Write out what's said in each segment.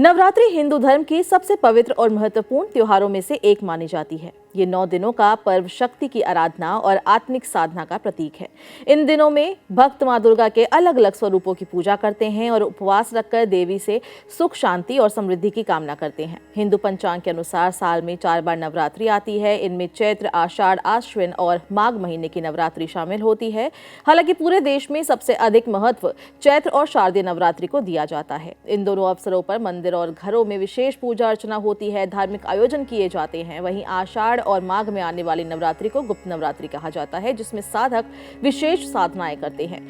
नवरात्रि हिंदू धर्म की सबसे पवित्र और महत्वपूर्ण त्योहारों में से एक मानी जाती है। ये 9 दिनों का पर्व शक्ति की आराधना और आत्मिक साधना का प्रतीक है। इन दिनों में भक्त मां दुर्गा के अलग अलग स्वरूपों की पूजा करते हैं और उपवास रखकर देवी से सुख, शांति और समृद्धि की कामना करते हैं। हिंदू पंचांग के अनुसार साल में 4 बार नवरात्रि आती है। इनमें चैत्र, आषाढ़, आश्विन और माघ महीने की नवरात्रि शामिल होती है। हालांकि पूरे देश में सबसे अधिक महत्व चैत्र और शारदीय नवरात्रि को दिया जाता है। इन दोनों अवसरों पर मंदिर और घरों में विशेष पूजा अर्चना होती है, धार्मिक आयोजन किए जाते हैं। वहीं आषाढ़ और माघ में आने वाली नवरात्रि को गुप्त नवरात्रि कहा जाता है, जिसमें साधक विशेष साधनाएं करते हैं।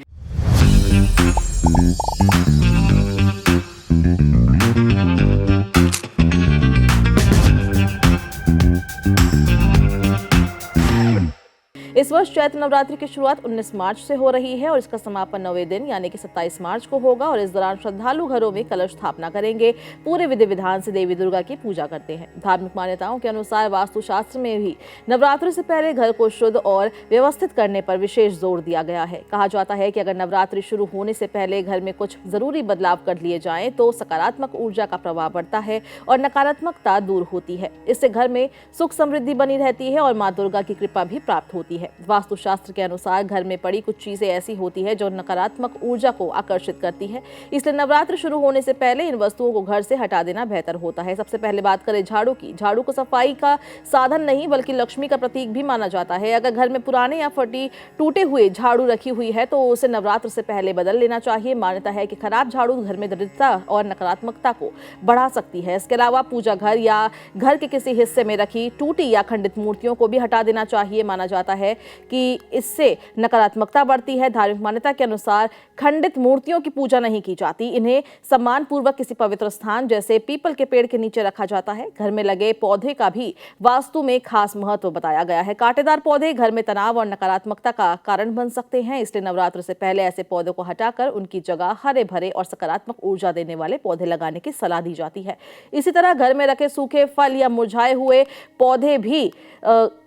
इस वर्ष चैत्र नवरात्रि की शुरुआत 19 मार्च से हो रही है और इसका समापन 9वें दिन यानी कि 27 मार्च को होगा। और इस दौरान श्रद्धालु घरों में कलश स्थापना करेंगे, पूरे विधि विधान से देवी दुर्गा की पूजा करते हैं। धार्मिक मान्यताओं के अनुसार वास्तुशास्त्र में भी नवरात्रि से पहले घर को शुद्ध और व्यवस्थित करने पर विशेष जोर दिया गया है। कहा जाता है कि अगर नवरात्रि शुरू होने से पहले घर में कुछ जरूरी बदलाव कर लिए जाएं तो सकारात्मक ऊर्जा का प्रभाव बढ़ता है और नकारात्मकता दूर होती है। इससे घर में सुख समृद्धि बनी रहती है और मां दुर्गा की कृपा भी प्राप्त होती है। वास्तुशास्त्र के अनुसार घर में पड़ी कुछ चीजें ऐसी होती है जो नकारात्मक ऊर्जा को आकर्षित करती है, इसलिए नवरात्र शुरू होने से पहले इन वस्तुओं को घर से हटा देना बेहतर होता है। सबसे पहले बात करें झाड़ू की। झाड़ू को सफाई का साधन नहीं बल्कि लक्ष्मी का प्रतीक भी माना जाता है। अगर घर में पुराने या फटी टूटे हुए झाड़ू रखी हुई है तो उसे नवरात्र से पहले बदल लेना चाहिए। मान्यता है कि खराब झाड़ू घर में दरिद्रता और नकारात्मकता को बढ़ा सकती है। इसके अलावा पूजा घर या घर के किसी हिस्से में रखी टूटी या खंडित मूर्तियों को भी हटा देना चाहिए। माना जाता है कि इससे नकारात्मकता बढ़ती है। धार्मिक मान्यता के अनुसार खंडित मूर्तियों की पूजा नहीं की जाती, इन्हें सम्मान पूर्वक किसी पवित्र स्थान जैसे पीपल के पेड़ के नीचे रखा जाता है। घर में लगे पौधे का भी वास्तु में खास महत्व बताया गया है। कांटेदार पौधे घर में तनाव और नकारात्मकता का कारण बन सकते हैं, इसलिए नवरात्र से पहले ऐसे पौधों को हटाकर उनकी जगह हरे भरे और सकारात्मक ऊर्जा देने वाले पौधे लगाने की सलाह दी जाती है। इसी तरह घर में रखे सूखे फल या मुरझाए हुए पौधे भी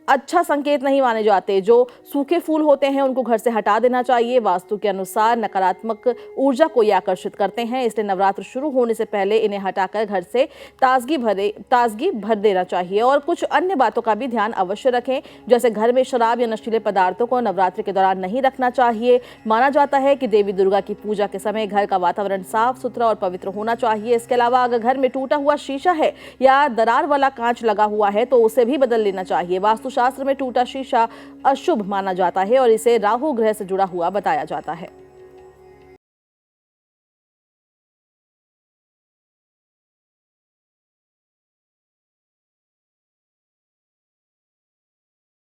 अच्छा संकेत नहीं माने जाते। जो सूखे फूल होते हैं उनको घर से हटा देना चाहिए। वास्तु के अनुसार नकारात्मक ऊर्जा को ये आकर्षित करते हैं, इसलिए नवरात्र शुरू होने से पहले इन्हें हटाकर घर से ताजगी भर देना चाहिए। और कुछ अन्य बातों का भी ध्यान अवश्य रखें, जैसे घर में शराब या नशीले पदार्थों को नवरात्रि के दौरान नहीं रखना चाहिए। माना जाता है कि देवी दुर्गा की पूजा के समय घर का वातावरण साफ सुथरा और पवित्र होना चाहिए। इसके अलावा अगर घर में टूटा हुआ शीशा है या दरार वाला कांच लगा हुआ है तो उसे भी बदल लेना चाहिए। वास्तुशास्त्र में टूटा शीशा अशुभ माना जाता है और इसे राहु ग्रह से जुड़ा हुआ बताया जाता है।